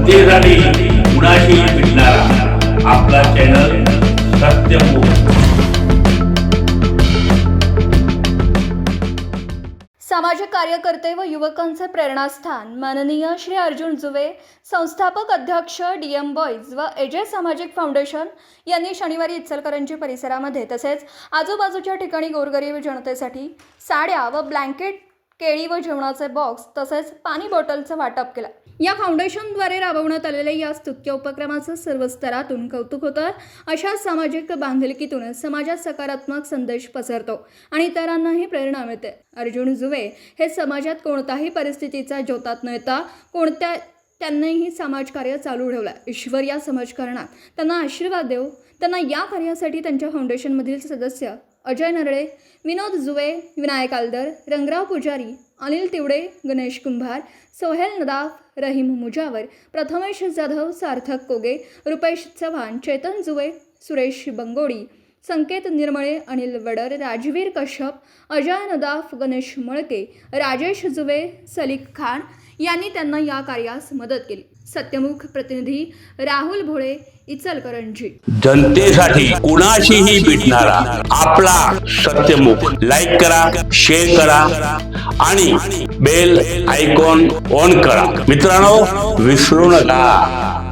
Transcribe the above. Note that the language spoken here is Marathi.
जनतेसाठी कुणाशी भेटणारा आपला चॅनल सत्यमुख। सामाजिक कार्यकर्ते व युवकांचे प्रेरणास्थान माननीय श्री अर्जुन जुवे, संस्थापक अध्यक्ष DM बॉयज व AJ सामाजिक फाउंडेशन यांनी शनिवारी इचलकरंजी परिसरामध्ये तसेच आजूबाजूच्या ठिकाणी गोरगरीब जनतेसाठी साड्या व ब्लँकेट, केळी व जेवणाचे बॉक्स तसेच पाणी बॉटलचं वाटप केलं। या फाउंडेशनद्वारे राबवण्यात आलेल्या या स्तुत्य उपक्रमाचं सर्व स्तरातून कौतुक होतं। अशा सामाजिक बांधिलकीतून समाजात सकारात्मक संदेश पसरतो आणि इतरांनाही प्रेरणा मिळते। अर्जुन जुवे हे समाजात कोणत्याही परिस्थितीचा ज्योतात न येता त्यांनीही समाजकार्य चालू ठेवलं। ईश्वर या समाजकारणात त्यांना आशीर्वाद देव। त्यांना या कार्यासाठी त्यांच्या फाउंडेशनमधील सदस्य अजय नरळे, विनोद जुवे, विनायक आलदर, रंगराव पुजारी, अनिल तिवडे, गणेश कुंभार, सोहेल नदाफ, रहीम मुजावर, प्रथमेश जाधव, सार्थक कोगे, रुपेश चव्हाण, चेतन जुवे, सुरेश बंगोडी, संकेत निर्मळे, अनिल वडर, राजवीर कश्यप, अजय नदाफ, गणेश मळके, राजेश जुवे, सलीक खान यांनी त्यांना या कार्यास मदत केली। सत्यमुख प्रतिनिधी राहुल भोळे, इचलकरंजी। जनतेसाठी कुणाशीही भेटणारा आपला सत्यमुख। लाईक करा, शेअर करा आणि बेल आयकॉन ऑन करा। मित्रांनो, विसरू नका।